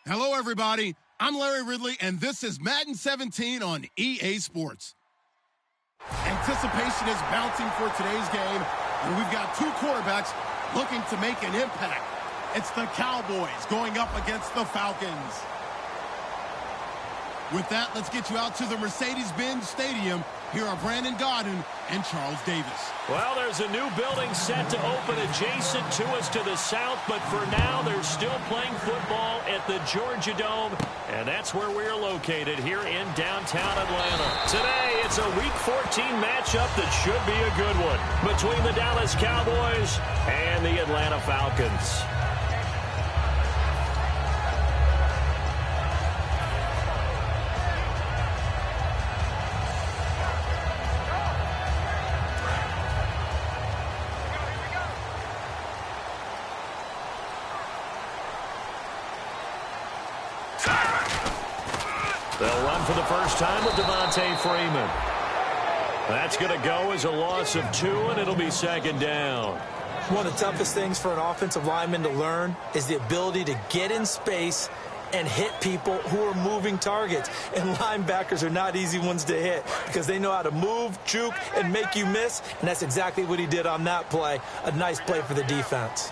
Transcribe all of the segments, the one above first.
Hello, everybody. I'm Larry Ridley, and this is Madden 17 on EA Sports. Anticipation is mounting for today's game, and we've got two quarterbacks looking to make an impact. It's the Cowboys going up against the Falcons. With that, let's get you out to the Mercedes-Benz Stadium. Here are Brandon Godden and Charles Davis. Well, there's a new building set to open adjacent to us to the south, but for now, they're still playing football at the Georgia Dome, and that's where we're located here in downtown Atlanta. Today, it's a Week 14 matchup that should be a good one between the Dallas Cowboys and the Atlanta Falcons. They'll run for the first time with Devontae Freeman. That's going to go as a loss of 2, and it'll be second down. One of the toughest things for an offensive lineman to learn is the ability to get in space and hit people who are moving targets. And linebackers are not easy ones to hit because they know how to move, juke, and make you miss. And that's exactly what he did on that play. A nice play for the defense.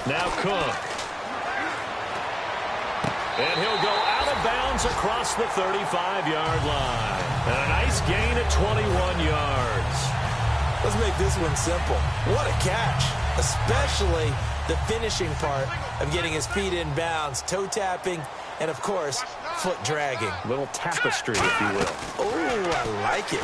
Now Cook. And he'll go out of bounds across the 35-yard line. And a nice gain at 21 yards. Let's make this one simple. What a catch, especially the finishing part of getting his feet in bounds, toe tapping, and, of course, foot dragging. A little tapestry, if you will. Oh, I like it.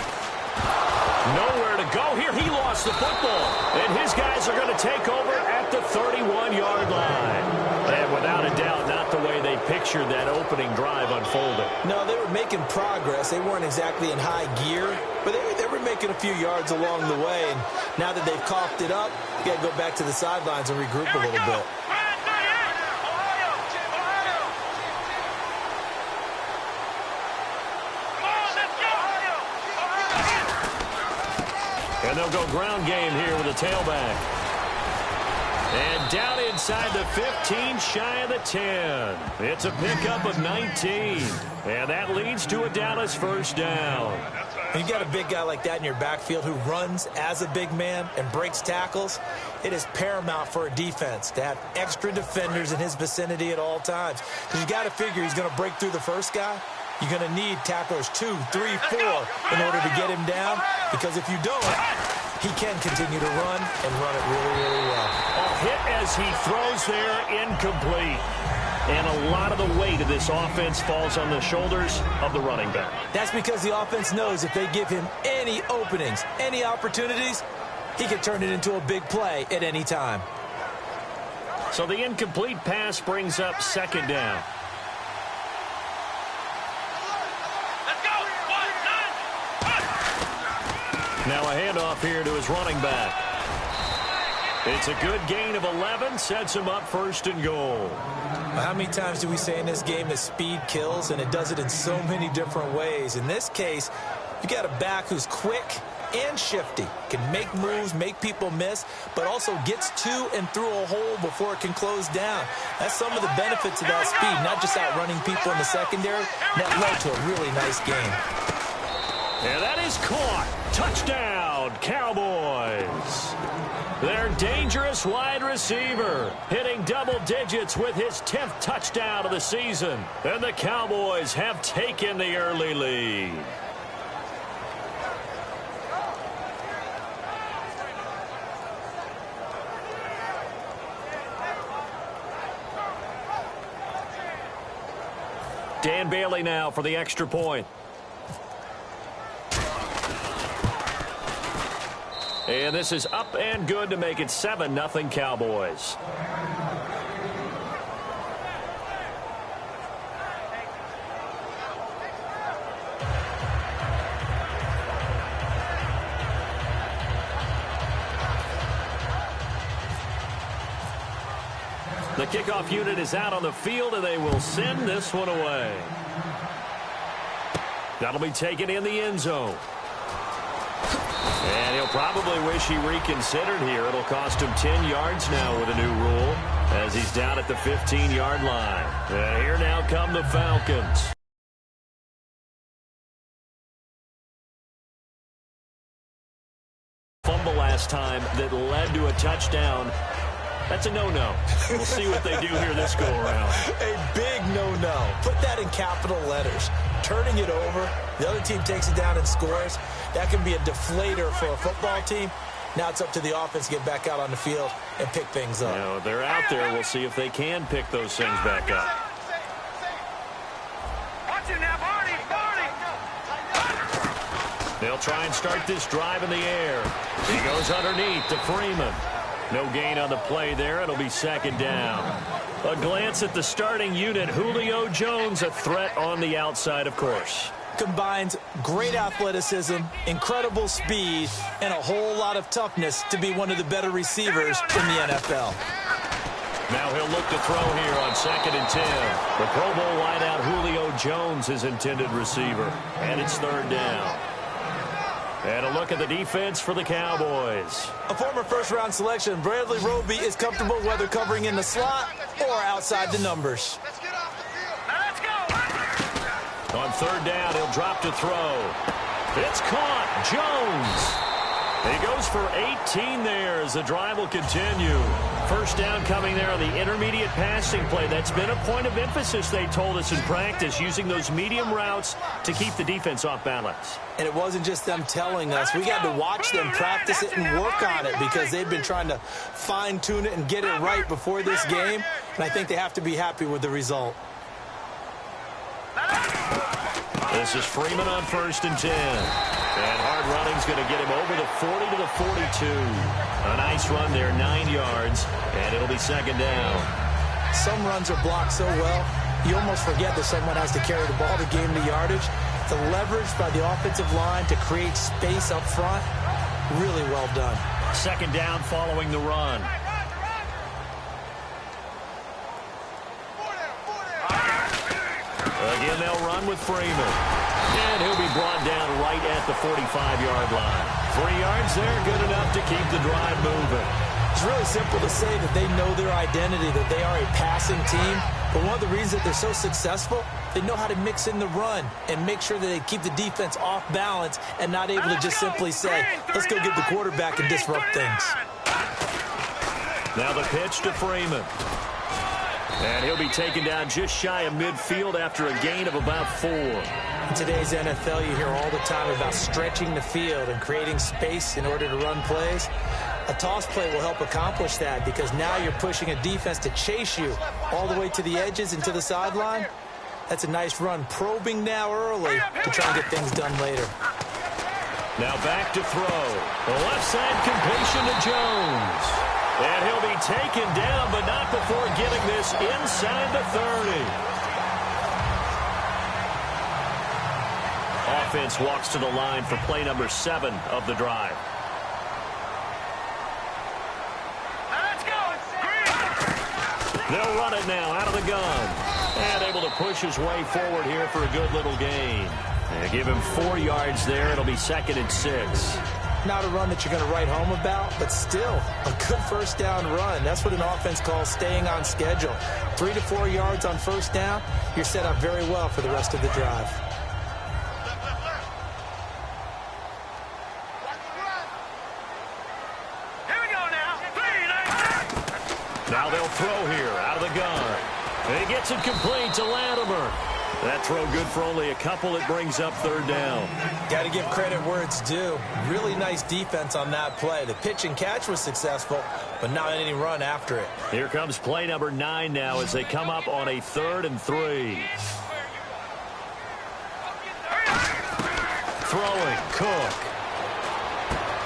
Nowhere to go here. He lost the football. And his guys are going to take over at the 31-yard line. And without a doubt, not the way they pictured that opening drive unfolding. No, they were making progress. They weren't exactly in high gear, but they were making a few yards along the way. And now that they've coughed it up, you got to go back to the sidelines and regroup a little bit. And they'll go ground game here with a tailback. And down inside the 15, shy of the 10. It's a pickup of 19. And that leads to a Dallas first down. When you got a big guy like that in your backfield who runs as a big man and breaks tackles, it is paramount for a defense to have extra defenders in his vicinity at all times. Because you got to figure he's going to break through the first guy. You're going to need tacklers 2, 3, 4 in order to get him down. Because if you don't, he can continue to run and run it really, really well. A hit as he throws there, incomplete. And a lot of the weight of this offense falls on the shoulders of the running back. That's because the offense knows if they give him any openings, any opportunities, he can turn it into a big play at any time. So the incomplete pass brings up second down. Now a handoff here to his running back. It's a good gain of 11, sets him up first and goal. How many times do we say in this game that speed kills, and it does it in so many different ways? In this case, you got a back who's quick and shifty, can make moves, make people miss, but also gets to and through a hole before it can close down. That's some of the benefits of that speed, not just outrunning people in the secondary. That led to a really nice game. And that is caught. Touchdown, Cowboys. Their dangerous wide receiver hitting double digits with his 10th touchdown of the season. And the Cowboys have taken the early lead. Dan Bailey now for the extra point. And this is up and good to make it 7-0 Cowboys. The kickoff unit is out on the field, and they will send this one away. That'll be taken in the end zone. And he'll probably wish he reconsidered here. It'll cost him 10 yards now with a new rule. as he's down at the 15-yard line. And here now come the Falcons. Fumble last time that led to a touchdown. That's a no-no. We'll see what they do here this go-around. A big no-no. Put that in capital letters. Turning it over, the other team takes it down and scores. That can be a deflator for a football team. Now it's up to the offense to get back out on the field and pick things up. Now, they're out there. We'll see if they can pick those things back up. They'll try and start this drive in the air. He goes underneath to Freeman. No gain on the play there. It'll be second down. A glance at the starting unit. Julio Jones, a threat on the outside, of course. Combines great athleticism, incredible speed, and a whole lot of toughness to be one of the better receivers in the NFL. Now he'll look to throw here on 2nd and 10. The Pro Bowl wideout Julio Jones, his intended receiver. And it's third down. And a look at the defense for the Cowboys. A former first-round selection, Bradley Roby is comfortable whether covering in the slot or outside the numbers. On third down, he'll drop to throw. It's caught. Jones. He goes for 18 there as the drive will continue. First down coming there on the intermediate passing play. That's been a point of emphasis, they told us in practice, using those medium routes to keep the defense off balance. And it wasn't just them telling us. We got to watch them practice it and work on it because they've been trying to fine-tune it and get it right before this game. And I think they have to be happy with the result. This is Freeman on 1st and 10. And hard running's going to get him over the 40 to the 42. A nice run there, 9 yards, and it'll be second down. Some runs are blocked so well, you almost forget that someone has to carry the ball to gain the yardage. The leverage by the offensive line to create space up front, really well done. Second down following the run. Again, they'll run with Freeman. And he'll be brought down right at the 45-yard line. 3 yards there, good enough to keep the drive moving. It's really simple to say that they know their identity, that they are a passing team. But one of the reasons that they're so successful, they know how to mix in the run and make sure that they keep the defense off balance and not able to just simply say, let's go get the quarterback and disrupt things. Now the pitch to Freeman. And he'll be taken down just shy of midfield after a gain of about 4. In today's NFL, you hear all the time about stretching the field and creating space in order to run plays. A toss play will help accomplish that because now you're pushing a defense to chase you all the way to the edges and to the sideline. That's a nice run, probing now early to try and get things done later. Now back to throw. The left side completion to Jones. And he'll be taken down, but not before getting this inside the 30. Offense walks to the line for play number 7 of the drive. They'll run it now out of the gun. And able to push his way forward here for a good little gain. And give him 4 yards there. It'll be 2nd and 6. Not a run that you're going to write home about, but still a good first down run. That's what an offense calls staying on schedule. 3 to 4 yards on first down, you're set up very well for the rest of the drive. Here we go now. Now they'll throw here out of the gun. And he gets it complete to Latimer. That throw good for only a couple. It brings up third down. Got to give credit where it's due. Really nice defense on that play. The pitch and catch was successful, but not any run after it. Here comes play number 9 now as they come up on a 3rd and 3. Throwing, Cook.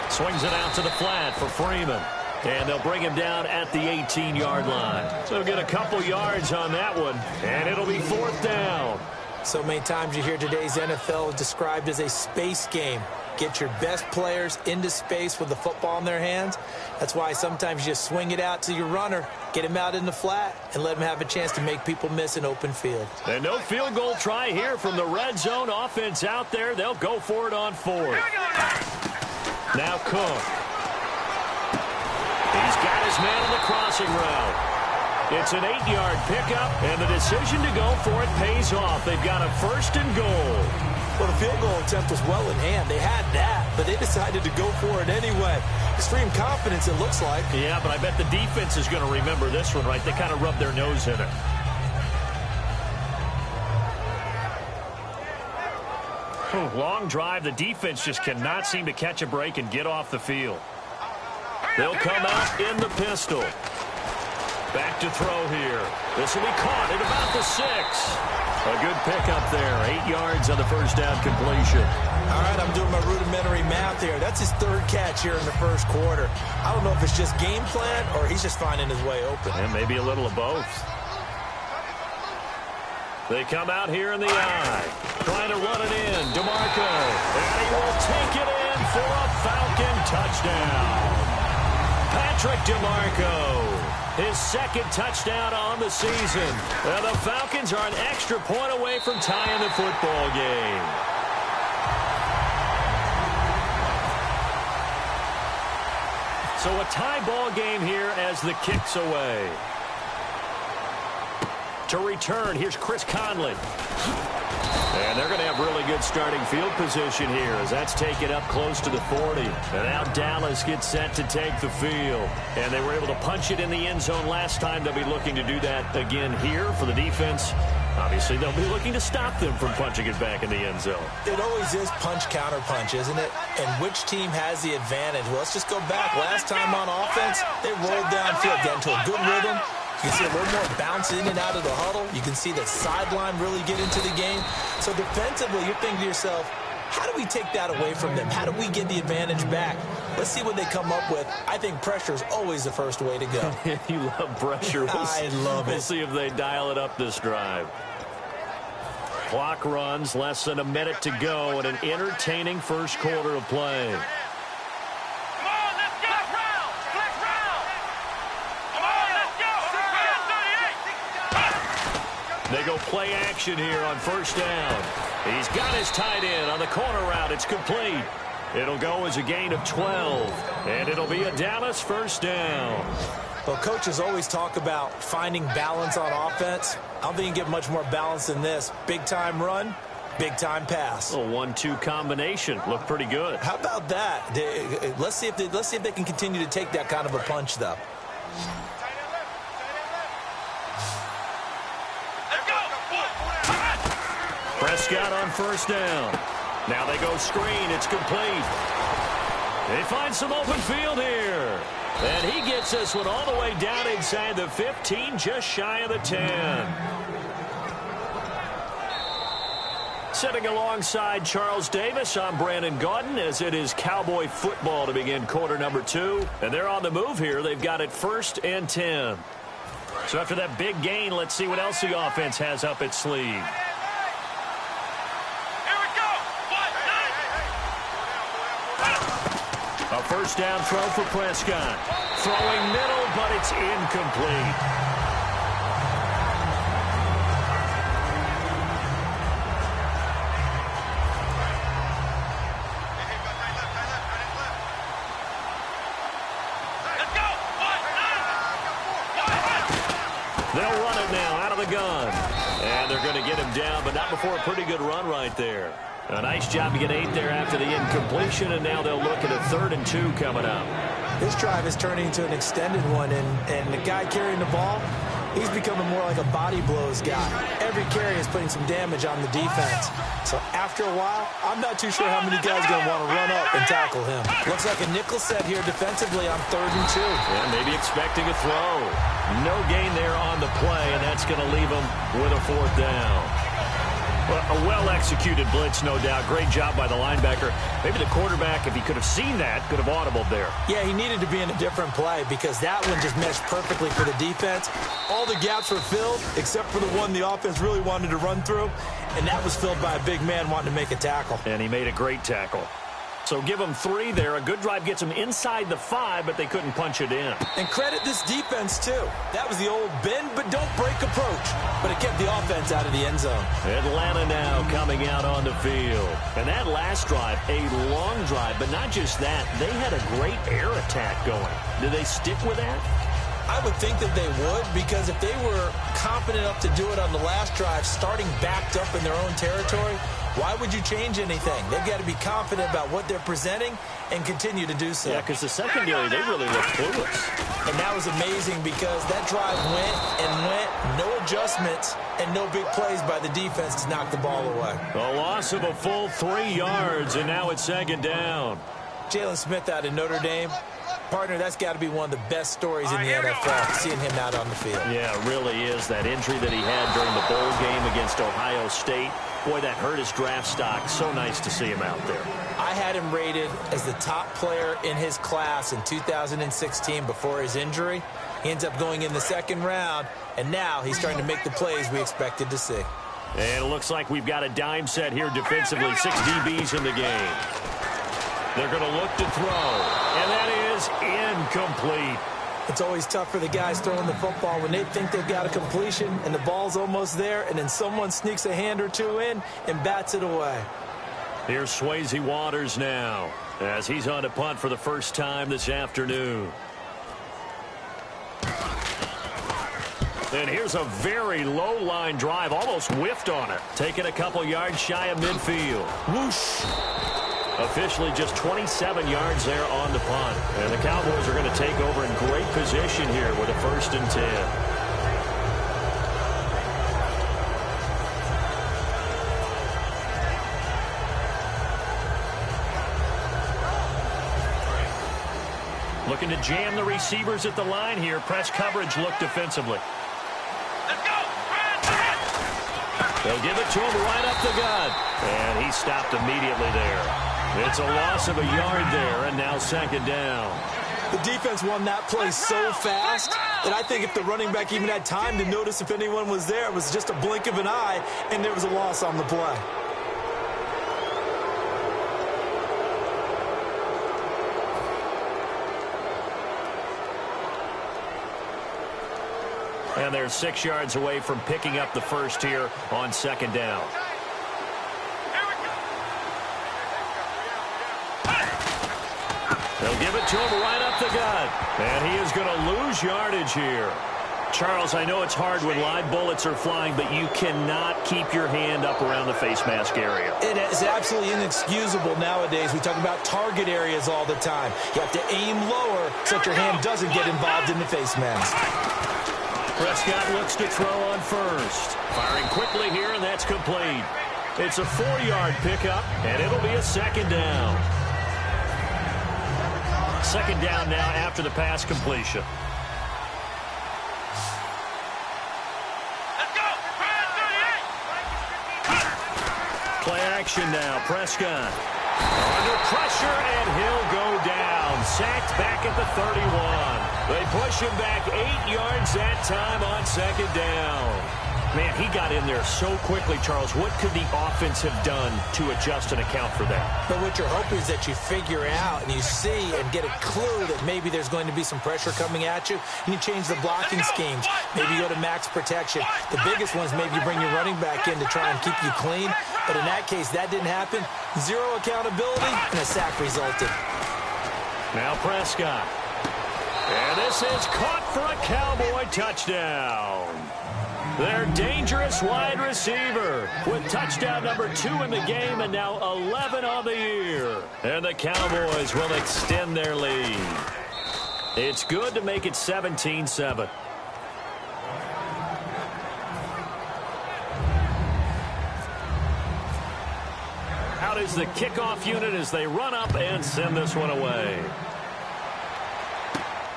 Swings it out to the flat for Freeman. And they'll bring him down at the 18-yard line. So get a couple yards on that one, and it'll be 4th down. So many times you hear today's NFL described as a space game. Get your best players into space with the football in their hands. That's why sometimes you just swing it out to your runner, get him out in the flat, and let him have a chance to make people miss an open field. And no field goal try here from the red zone offense out there. They'll go for it on 4th. Now Cook. He's got his man on the crossing route. It's an 8-yard pickup, and the decision to go for it pays off. They've got a 1st and goal. Well, the field goal attempt was well in hand. They had that, but they decided to go for it anyway. Extreme confidence, it looks like. Yeah, but I bet the defense is going to remember this one, right? They kind of rubbed their nose in it. Long drive. The defense just cannot seem to catch a break and get off the field. They'll come out in the pistol. Back to throw here. This will be caught at about the 6. A good pickup there. 8 yards on the first down completion. All right, I'm doing my rudimentary math here. That's his 3rd catch here in the first quarter. I don't know if it's just game plan or he's just finding his way open. And maybe a little of both. They come out here in the eye. Trying to run it in. DeMarco. And he will take it in for a Falcon touchdown. Patrick DeMarco. His 2nd touchdown on the season. And the Falcons are an extra point away from tying the football game. So a tie ball game here as the kick's away. To return, here's Chris Conlon. And they're going to have really good starting field position here as that's taken up close to the 40. And now Dallas gets set to take the field. And they were able to punch it in the end zone last time. They'll be looking to do that again here for the defense. Obviously, they'll be looking to stop them from punching it back in the end zone. It always is punch-counter-punch, isn't it? And which team has the advantage? Well, let's just go back. Last time on offense, they rolled downfield, got into a good rhythm. You can see a little more bounce in and out of the huddle. You can see the sideline really get into the game. So defensively, you're thinking to yourself, how do we take that away from them? How do we get the advantage back? Let's see what they come up with. I think pressure is always the first way to go. You love pressure. I love it. We'll see if they dial it up this drive. Clock runs, less than a minute to go, and an entertaining first quarter of play. They go play action here on first down. He's got his tight end on the corner route. It's complete. It'll go as a gain of 12, and it'll be a Dallas first down. Well, coaches always talk about finding balance on offense. I don't think you can get much more balance than this. Big-time run, big-time pass. A 1-2 combination. Looked pretty good. How about that? Let's see if they can continue to take that kind of a punch, though. Prescott on first down. Now they go screen. It's complete. They find some open field here. And he gets this one all the way down inside the 15, just shy of the 10. Sitting alongside Charles Davis, I'm Brandon Gaudin, as it is Cowboy football to begin quarter number 2. And they're on the move here. They've got it 1st and 10. So after that big gain, let's see what else the offense has up its sleeve. A first down throw for Prescott. Throwing middle, but it's incomplete. They'll run it now out of the gun. And they're going to get him down, but not before a pretty good run right there. A nice job to get 8 there after the incompletion, and now they'll look at a 3rd and 2 coming up. This drive is turning into an extended one, and the guy carrying the ball, he's becoming more like a body blows guy. Every carry is putting some damage on the defense. So after a while, I'm not too sure how many guys are going to want to run up and tackle him. Looks like a nickel set here defensively on 3rd and 2. Yeah, maybe expecting a throw. No gain there on the play, and that's going to leave him with a 4th down. Well, a well-executed blitz, no doubt. Great job by the linebacker. Maybe the quarterback, if he could have seen that, could have audibled there. Yeah, he needed to be in a different play because that one just meshed perfectly for the defense. All the gaps were filled except for the one the offense really wanted to run through, and that was filled by a big man wanting to make a tackle. And he made a great tackle. So give them 3 there. A good drive gets them inside the 5, but they couldn't punch it in. And credit this defense, too. That was the old bend but don't break approach, but it kept the offense out of the end zone. Atlanta now coming out on the field. And that last drive, a long drive, but not just that. They had a great air attack going. Do they stick with that? I would think that they would, because if they were confident enough to do it on the last drive, starting backed up in their own territory, why would you change anything? They've got to be confident about what they're presenting and continue to do so. Yeah, because the secondary, they really look clueless. And that was amazing because that drive went and went, no adjustments and no big plays by the defense to knock the ball away. A loss of a full 3 yards, and now it's second down. Jalen Smith out of Notre Dame. Partner, that's got to be one of the best stories in the NFL, seeing him out on the field. Yeah, it really is. That injury that he had during the bowl game against Ohio State, boy, that hurt his draft stock. So nice to see him out there. I had him rated as the top player in his class in 2016 before his injury. He ends up going in the second round, and now he's starting to make the plays we expected to see. And it looks like we've got a dime set here defensively. 6 DBs in the game. They're going to look to throw, and that is incomplete. It's always tough for the guys throwing the football when they think they've got a completion and the ball's almost there, and then someone sneaks a hand or two in and bats it away. Here's Swayze Waters now as he's on to punt for the first time this afternoon. And here's a very low line drive, almost whiffed on it. Taking a couple yards shy of midfield. Whoosh. Officially just 27 yards there on the punt. And the Cowboys are going to take over in great position here with a 1st and 10. Looking to jam the receivers at the line here. Press coverage look defensively. They'll give it to him right up the gut. And he stopped immediately there. It's a loss of a yard there, and now second down. The defense won that play so fast that I think if the running back even had time to notice if anyone was there, it was just a blink of an eye, and there was a loss on the play. And they're 6 yards away from picking up the first here on second down. They'll give it to him right up the gut. And he is going to lose yardage here. Charles, I know it's hard when live bullets are flying, but you cannot keep your hand up around the face mask area. It is absolutely inexcusable nowadays. We talk about target areas all the time. You have to aim lower so that your hand doesn't get involved in the face mask. Prescott looks to throw on first. Firing quickly here, and that's complete. It's a 4-yard pickup, and it'll be a second down. Second down now after the pass completion. Let's go! Play action now. Prescott under pressure, and he'll go down. Sacked back at the 31. They push him back 8 yards that time on second down. Man, he got in there so quickly, Charles. What could the offense have done to adjust and account for that? But what you're hoping is that you figure out and you see and get a clue that maybe there's going to be some pressure coming at you, and you change the blocking schemes. Maybe you go to max protection. The biggest one is maybe you bring your running back in to try and keep you clean. But in that case, that didn't happen. Zero accountability, and a sack resulted. Now Prescott. And this is caught for a Cowboy touchdown. Their dangerous wide receiver with touchdown number 2 in the game and now 11 on the year. And the Cowboys will extend their lead. It's good to make it 17-7. Out is the kickoff unit as they run up and send this one away.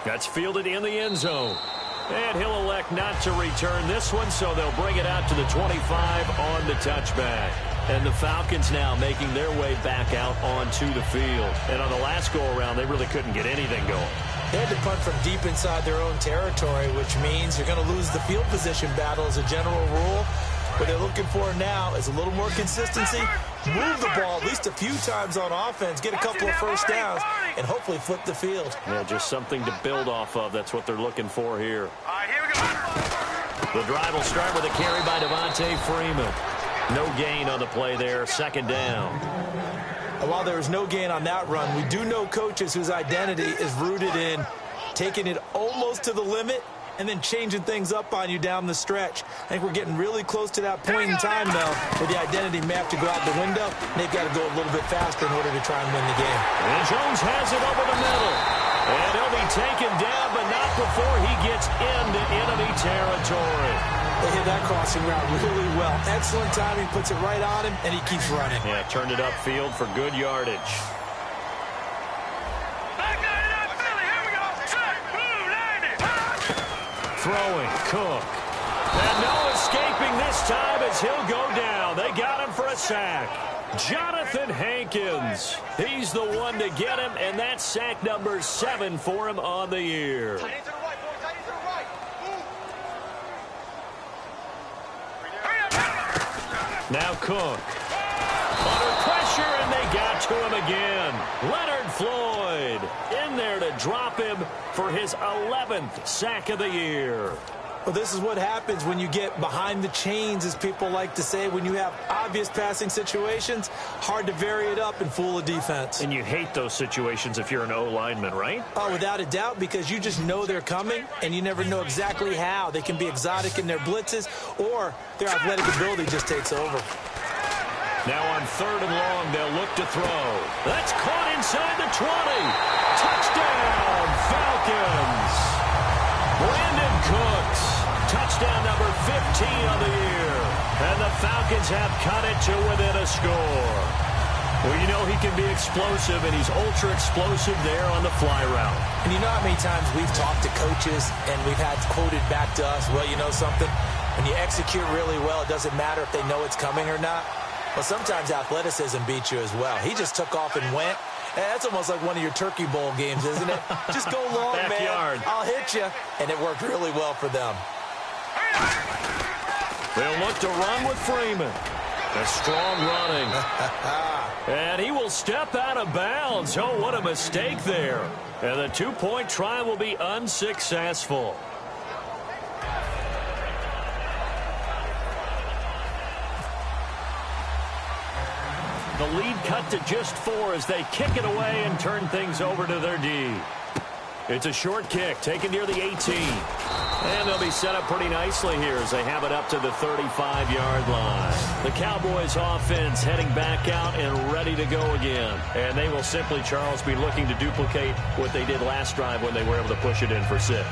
That's fielded in the end zone. And he'll elect not to return this one, so they'll bring it out to the 25 on the touchback. And the Falcons now making their way back out onto the field. And on the last go-around, they really couldn't get anything going. They had to punt from deep inside their own territory, which means you're going to lose the field position battle as a general rule. What they're looking for now is a little more consistency, move the ball at least a few times on offense, get a couple of first downs, and hopefully flip the field. Yeah, just something to build off of. That's what they're looking for here. All right, here we go. The drive will start with a carry by Devontae Freeman. No gain on the play there, second down. And while there was no gain on that run, we do know coaches whose identity is rooted in taking it almost to the limit and then changing things up on you down the stretch. I think we're getting really close to that point in time, though, where the identity may have to go out the window. They've got to go a little bit faster in order to try and win the game. And Jones has it over the middle. And he'll be taken down, but not before he gets into enemy territory. They hit that crossing route really well. Excellent timing, puts it right on him, and he keeps running. Yeah, turned it upfield for good yardage. Throwing, Cook. And no escaping this time as he'll go down. They got him for a sack. Jonathan Hankins. He's the one to get him, and that's sack number 7 for him on the year. Now Cook. Under pressure, and they got to him again. Leonard Floyd in there to drop him for his 11th sack of the year. Well, this is what happens when you get behind the chains, as people like to say. When you have obvious passing situations, hard to vary it up and fool a defense. And you hate those situations if you're an O-lineman, right? Oh, without a doubt, because you just know they're coming, and you never know exactly how. They can be exotic in their blitzes, or their athletic ability just takes over. Now on 3rd and long, they'll look to throw. That's caught inside the 20. Touchdown, Falcons. Brandon Cooks, touchdown number 15 on the year. And the Falcons have cut it to within a score. Well, you know he can be explosive, and he's ultra-explosive there on the fly route. And you know how many times we've talked to coaches, and we've had quoted back to us, well, you know something? When you execute really well, it doesn't matter if they know it's coming or not. Well, sometimes athleticism beats you as well. He just took off and went. That's almost like one of your Turkey Bowl games, isn't it? Just go long, Backyard. man. I'll hit you. And it worked really well for them. They'll look to run with Freeman. A strong running. And he will step out of bounds. Oh, what a mistake there. And the 2-point try will be unsuccessful. The lead cut to just 4 as they kick it away and turn things over to their D. It's a short kick taken near the 18. And they'll be set up pretty nicely here as they have it up to the 35-yard line. The Cowboys offense heading back out and ready to go again. And they will simply, Charles, be looking to duplicate what they did last drive when they were able to push it in for 6.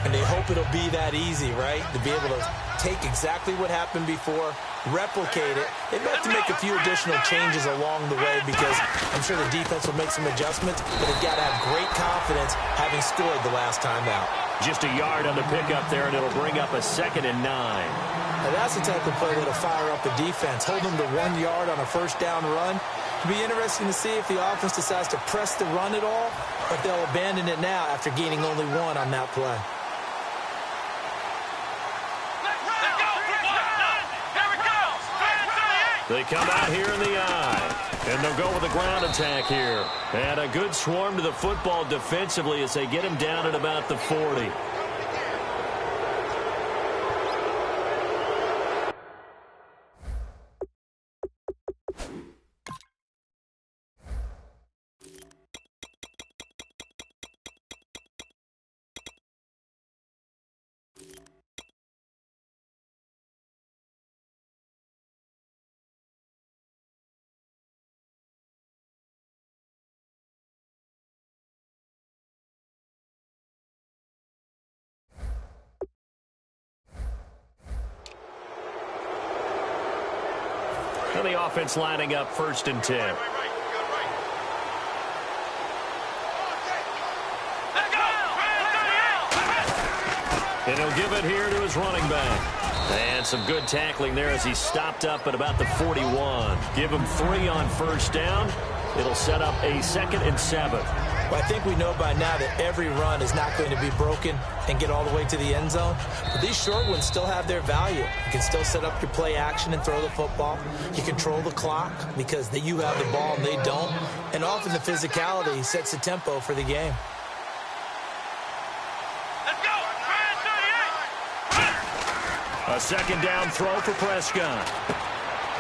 And they hope it'll be that easy, right? To be able to take exactly what happened before, replicate it. They've got to make a few additional changes along the way because I'm sure the defense will make some adjustments, but they've got to have great confidence having scored the last time out. Just a yard on the pickup there, and it'll bring up a 2nd and 9. Now that's the type of play that'll fire up a defense. Hold them to 1 yard on a first down run. It'll be interesting to see if the offense decides to press the run at all, or if they'll abandon it now after gaining only 1 on that play. They come out here in the eye, and they'll go with a ground attack here. And a good swarm to the football defensively as they get him down at about the 40. And the offense lining up 1st and 10. And he'll give it here to his running back. And some good tackling there as he stopped up at about the 41. Give him 3 on 1st down. It'll set up a 2nd and 7. Well, I think we know by now that every run is not going to be broken and get all the way to the end zone. But these short ones still have their value. You can still set up your play action and throw the football. You control the clock because you have the ball and they don't. And often the physicality sets the tempo for the game. Let's go! A 2nd down throw for Prescott.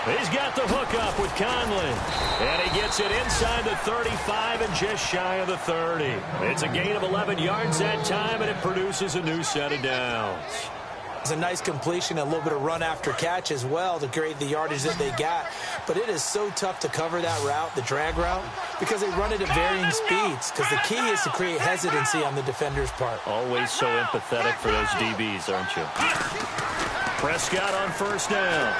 He's got the hook up with Conley. And he gets it inside the 35 and just shy of the 30. It's a gain of 11 yards that time, and it produces a new set of downs. It's a nice completion, a little bit of run after catch as well to create the yardage that they got. But it is so tough to cover that route, the drag route, because they run it at varying speeds. Because the key is to create hesitancy on the defender's part. Always so empathetic for those DBs, aren't you? Prescott on first down.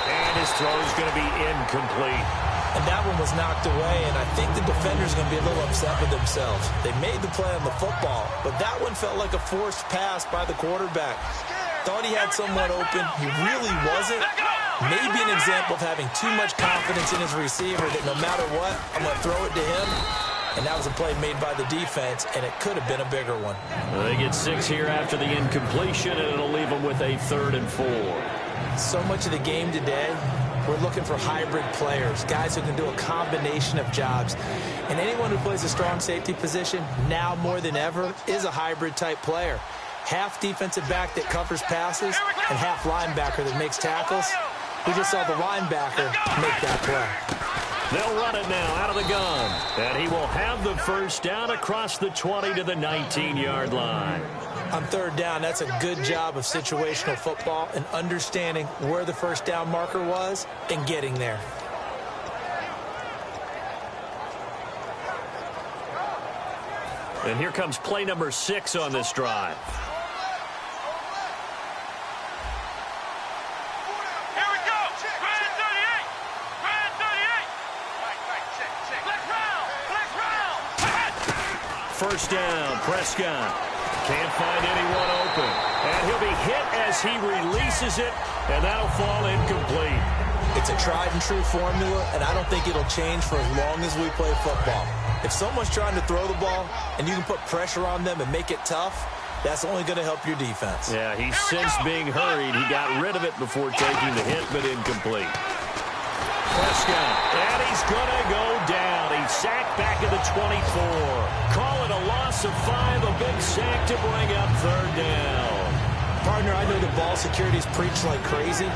And his throw is going to be incomplete. And that one was knocked away, and I think the defender's going to be a little upset with themselves. They made the play on the football, but that one felt like a forced pass by the quarterback. Thought he had someone open. He really wasn't. Maybe an example of having too much confidence in his receiver that no matter what, I'm going to throw it to him. And that was a play made by the defense, and it could have been a bigger one. Well, they get 6 here after the incompletion, and it'll leave them with a 3rd and 4. So much of the game today, we're looking for hybrid players, guys who can do a combination of jobs. And anyone who plays a strong safety position, now more than ever, is a hybrid-type player. Half defensive back that covers passes and half linebacker that makes tackles. We just saw the linebacker make that play. They'll run it now out of the gun. And he will have the first down across the 20 to the 19-yard line. On 3rd down, that's a good job of situational football and understanding where the first down marker was and getting there. And here comes play number 6 on this drive. Here we go. Grand 38. Grand 38. Flex round. First down, Prescott. Can't find anyone open. And he'll be hit as he releases it, and that'll fall incomplete. It's a tried-and-true formula, and I don't think it'll change for as long as we play football. If someone's trying to throw the ball and you can put pressure on them and make it tough, that's only going to help your defense. Yeah, he sensed being hurried. He got rid of it before taking the hit, but incomplete. Prescott, and he's going to go down. He's sacked back at the 24. Call it a loss of 5, a big sack to bring up 3rd down. Partner, I know the ball security's preached like crazy,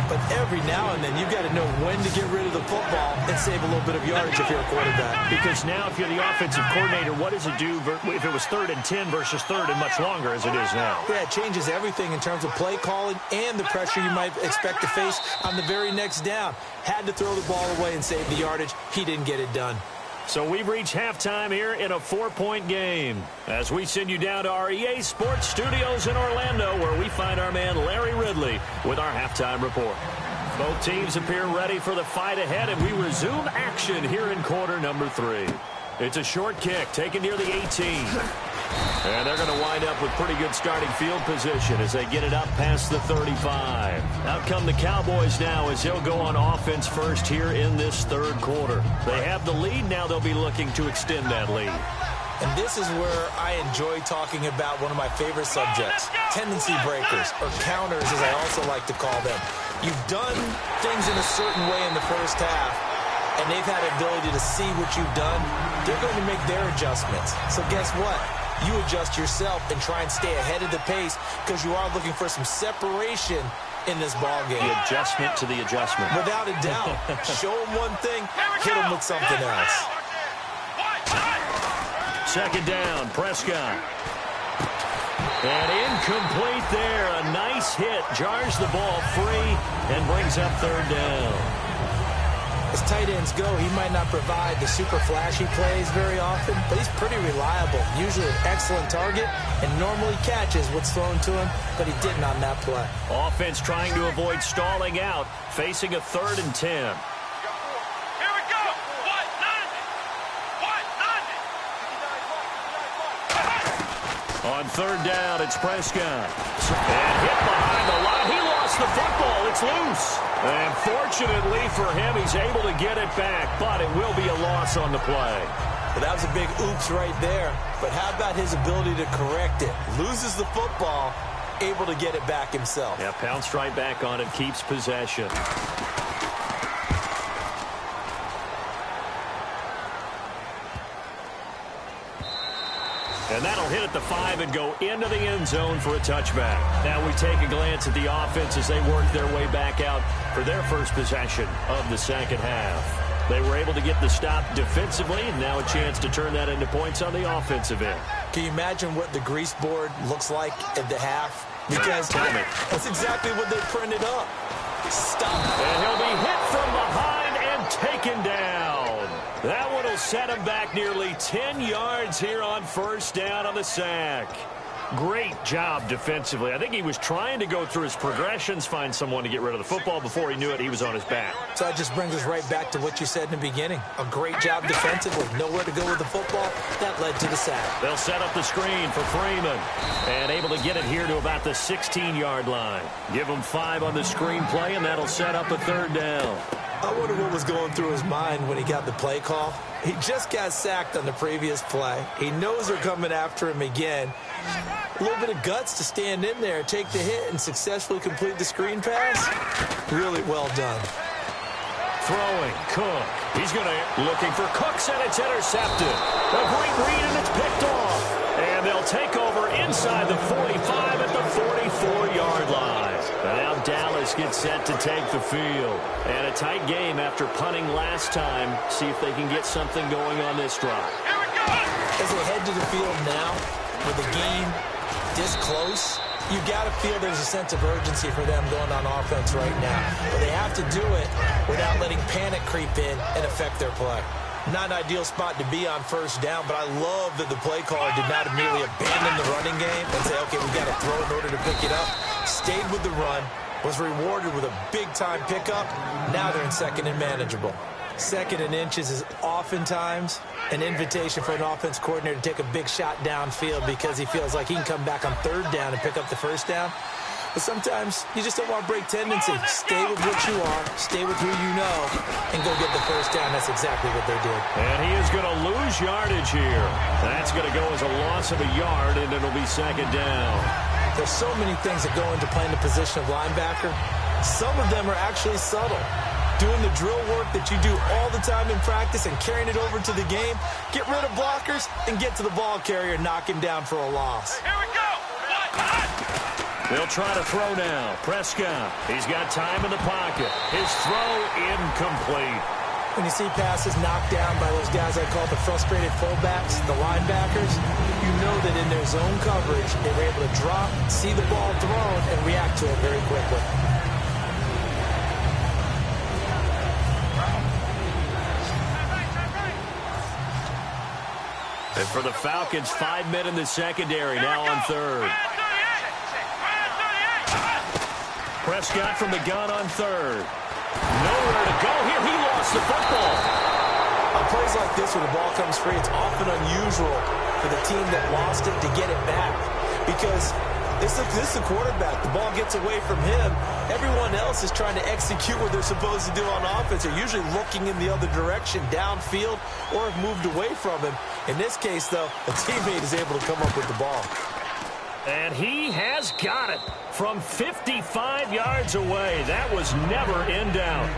but every now and then you've got to know when to get rid of the football and save a little bit of yardage if you're a quarterback. Because now if you're the offensive coordinator, what does it do if it was 3rd and 10 versus 3rd and much longer as it is now? Yeah, it changes everything in terms of play calling and the pressure you might expect to face on the very next down. Had to throw the ball away and save the yardage. He didn't get it done. So we've reached halftime here in a 4-point game as we send you down to our EA Sports Studios in Orlando, where we find our man Larry Ridley with our halftime report. Both teams appear ready for the fight ahead, and we resume action here in quarter number 3. It's a short kick taken near the 18. And they're going to wind up with pretty good starting field position as they get it up past the 35. Out come the Cowboys now as they'll go on offense first here in this 3rd quarter. They have the lead. Now they'll be looking to extend that lead. And this is where I enjoy talking about one of my favorite subjects, tendency breakers, or counters as I also like to call them. You've done things in a certain way in the first half, and they've had the ability to see what you've done. They're going to make their adjustments. So guess what? You adjust yourself and try and stay ahead of the pace because you are looking for some separation in this ball game. The adjustment to the adjustment. Without a doubt. Show them one thing, hit them with something else. 2nd down, Prescott. And incomplete there. A nice hit. Jars the ball free and brings up 3rd down. As tight ends go, he might not provide the super flashy plays very often, but he's pretty reliable. Usually an excellent target and normally catches what's thrown to him, but he didn't on that play. Offense trying to avoid stalling out, facing a 3rd and 10. Here we go. On 3rd down, it's Prescott. And hit behind the line. He lost the football. It's loose. And fortunately for him, he's able to get it back, but it will be a loss on the play. But that was a big oops right there. But how about his ability to correct it? Loses the football, able to get it back himself. Yeah, pounced right back on it, keeps possession. And that'll hit at the 5 and go into the end zone for a touchback. Now we take a glance at the offense as they work their way back out for their first possession of the second half. They were able to get the stop defensively, and now a chance to turn that into points on the offensive end. Can you imagine what the grease board looks like at the half? Because that's exactly what they printed up. Stop. And he'll be hit from behind and taken down. That one will set him back nearly 10 yards here on first down on the sack. Great job defensively. I think he was trying to go through his progressions, find someone to get rid of the football. Before he knew it, he was on his back. So that just brings us right back to what you said in the beginning. A great job defensively. Nowhere to go with the football. That led to the sack. They'll set up the screen for Freeman. And able to get it here to about the 16-yard line. Give him 5 on the screen play, and that'll set up a third down. I wonder what was going through his mind when he got the play call. He just got sacked on the previous play. He knows they're coming after him again. A little bit of guts to stand in there, take the hit, and successfully complete the screen pass. Really well done. Throwing, Cook. He's looking for Cooks, and it's intercepted. A great read, and it's picked off. And they'll take over inside the 45 at the 44-yard line. And now Dallas gets set to take the field. And a tight game after punting last time. See if they can get something going on this drive. Here we go! As they head to the field now, with the game this close, you've got to feel there's a sense of urgency for them going on offense right now. But they have to do it without letting panic creep in and affect their play. Not an ideal spot to be on first down, but I love that the play caller did not immediately abandon the running game and say, okay, we've got to throw in order to pick it up. Stayed with the run, was rewarded with a big-time pickup. Now they're in second and manageable. Second and inches is oftentimes an invitation for an offense coordinator to take a big shot downfield because he feels like he can come back on third down and pick up the first down. But sometimes you just don't want to break tendency. Stay with what you are, stay with who you know, and go get the first down. That's exactly what they did. And he is going to lose yardage here. That's going to go as a loss of a yard, and it'll be second down. There's so many things that go into playing the position of linebacker. Some of them are actually subtle. Doing the drill work that you do all the time in practice and carrying it over to the game. Get rid of blockers and get to the ball carrier and knock him down for a loss. Here we go! They'll try to throw now. Prescott, he's got time in the pocket. His throw incomplete. When you see passes knocked down by those guys I call the frustrated fullbacks, the linebackers, you know that in their zone coverage, they were able to drop, see the ball thrown, and react to it very quickly. And for the Falcons, 5 men in the secondary, now on third. Prescott from the gun on third. Nowhere to go here. He lost the football. On plays like this where the ball comes free, it's often unusual for the team that lost it to get it back. Because this is the quarterback. The ball gets away from him. Everyone else is trying to execute what they're supposed to do on offense. They're usually looking in the other direction, downfield, or have moved away from him. In this case, though, a teammate is able to come up with the ball. And he has got it from 55 yards away. That was never in doubt.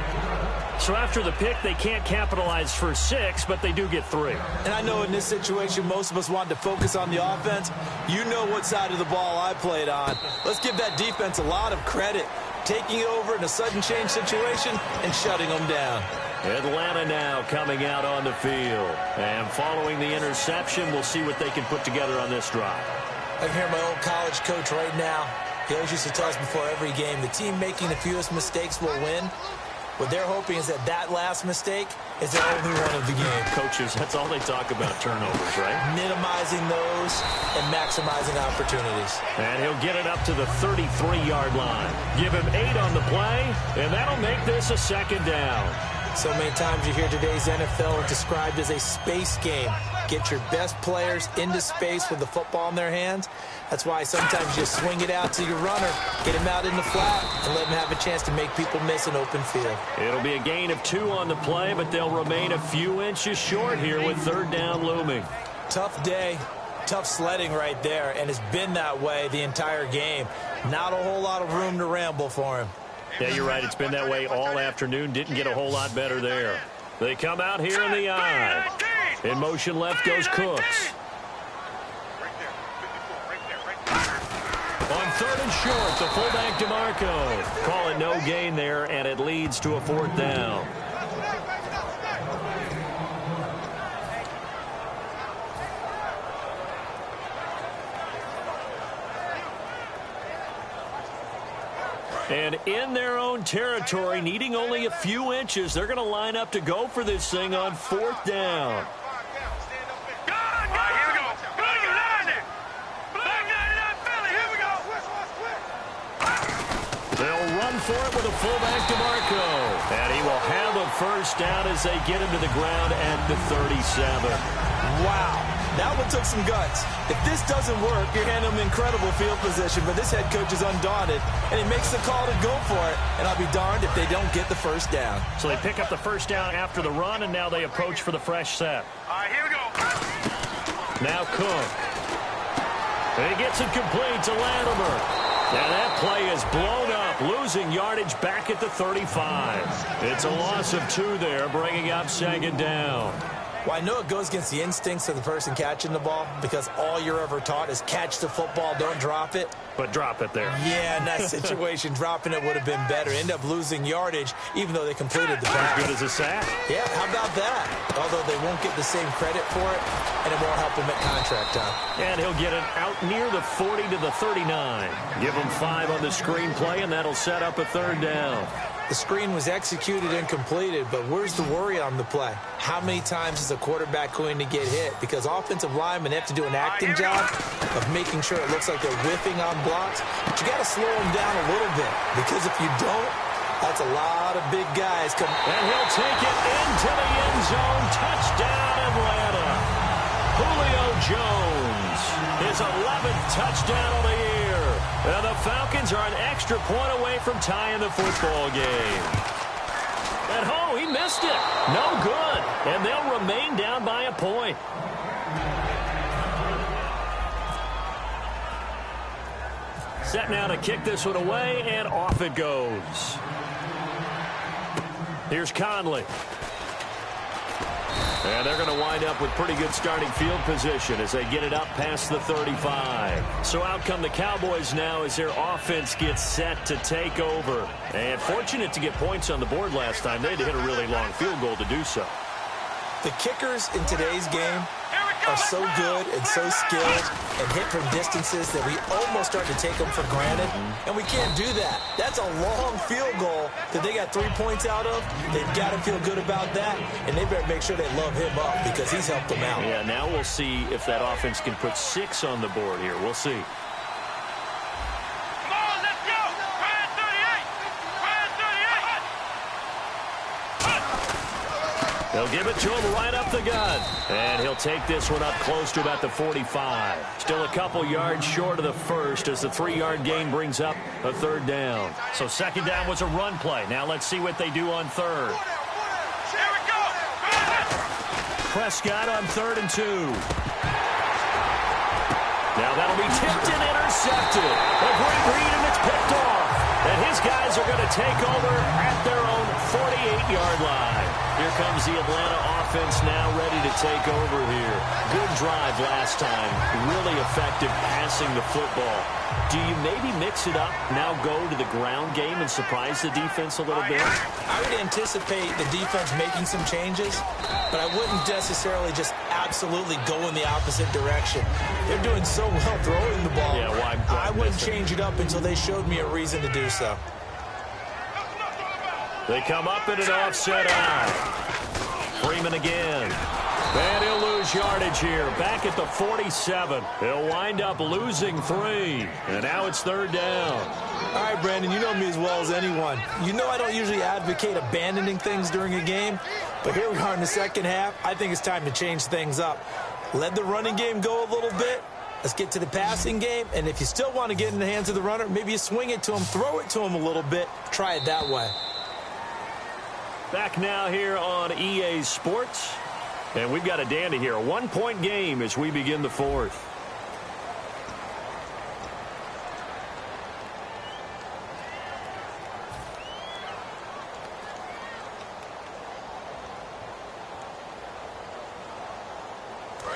So after the pick, they can't capitalize for 6, but they do get 3. And I know in this situation, most of us wanted to focus on the offense. You know what side of the ball I played on. Let's give that defense a lot of credit. Taking over in a sudden change situation and shutting them down. Atlanta now coming out on the field. And following the interception, we'll see what they can put together on this drive. I can hear my old college coach right now. He always used to tell us before every game, the team making the fewest mistakes will win. What they're hoping is that last mistake is the only one of the game. Coaches, that's all they talk about, turnovers, right? Minimizing those and maximizing opportunities. And he'll get it up to the 33-yard line. Give him 8 on the play, and that'll make this a second down. So many times you hear today's NFL described as a space game. Get your best players into space with the football in their hands. That's why sometimes you swing it out to your runner, get him out in the flat, and let him have a chance to make people miss an open field. It'll be a gain of 2 on the play, but they'll remain a few inches short here with third down looming. Tough day, tough sledding right there, and it's been that way the entire game. Not a whole lot of room to ramble for him. Yeah, you're right. It's been that way all afternoon. Didn't get a whole lot better there. They come out here in the eye. In motion left goes Cooks. third and short. The fullback DeMarco. Call it no gain there, and it leads to a fourth down. And in their own territory, needing only a few inches, they're going to line up to go for this thing on fourth down. They'll run for it with a fullback DeMarco. And he will have a first down as they get him to the ground at the 37. Wow. That one took some guts. If this doesn't work, you're handing them incredible field position, but this head coach is undaunted, and he makes the call to go for it, and I'll be darned if they don't get the first down. So they pick up the first down after the run, and now they approach for the fresh set. All right, here we go. Now Cook. And he gets it complete to Latimer. And that play is blown up, losing yardage back at the 35. It's a loss of 2 there, bringing up second down. Well, I know it goes against the instincts of the person catching the ball because all you're ever taught is catch the football, don't drop it. But drop it there. Yeah, in that situation, dropping it would have been better. End up losing yardage, even though they completed the pass. As good as a sack. Yeah, how about that? Although they won't get the same credit for it, and it won't help him at contract time. And he'll get it out near the 40 to the 39. Give him 5 on the screenplay, and that'll set up a third down. The screen was executed and completed, but where's the worry on the play? How many times is a quarterback going to get hit? Because offensive linemen have to do an acting job of making sure it looks like they're whiffing on blocks. But you got to slow them down a little bit, because if you don't, that's a lot of big guys coming. And he'll take it into the end zone. Touchdown, Atlanta. Julio Jones, his 11th touchdown of the year. And the Falcons are an extra point away from tying the football game. And oh, he missed it. No good. And they'll remain down by a point. Set now to kick this one away, and off it goes. Here's Conley. And they're going to wind up with pretty good starting field position as they get it up past the 35. So out come the Cowboys now as their offense gets set to take over. And fortunate to get points on the board last time. They had to hit a really long field goal to do so. The kickers in today's game are so good and so skilled and hit from distances that we almost start to take them for granted, and we can't do that. That's a long field goal that they got 3 points out of. They've got to feel good about that, and they better make sure they love him up because he's helped them out. Yeah, now we'll see if that offense can put 6 on the board here. We'll see. Come on, let's go. Brand 38. Brand 38. They'll give it to him right up the gut. And he'll take this one up close to about the 45. Still a couple yards short of the first as the 3-yard gain brings up a third down. So second down was a run play. Now let's see what they do on third. Here we go. Prescott on 3rd and 2. Now that'll be tipped and intercepted. A great read, and it's picked off. And his guys are going to take over at their own 48-yard line. Here comes the Atlanta offense now ready to take over here. Good drive last time. Really effective passing the football. Do you maybe mix it up, now go to the ground game and surprise the defense a little bit? I would anticipate the defense making some changes, but I wouldn't necessarily just absolutely go in the opposite direction. They're doing so well throwing the ball. Yeah, why I wouldn't change it up until they showed me a reason to do so. They come up in an offset eye. Freeman again. And he'll lose yardage here. Back at the 47. He'll wind up losing 3. And now it's third down. All right, Brandon, you know me as well as anyone. You know I don't usually advocate abandoning things during a game, but here we are in the second half. I think it's time to change things up. Let the running game go a little bit. Let's get to the passing game, and if you still want to get in the hands of the runner, maybe you swing it to him, throw it to him a little bit. Try it that way. Back now here on EA Sports. And we've got a dandy here. A 1-point game as we begin the fourth.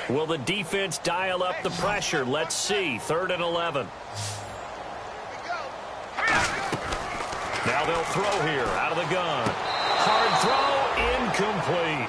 Will the defense dial up the pressure? Let's see. 3rd and 11. Now they'll throw here out of the gun. Hard throw, incomplete.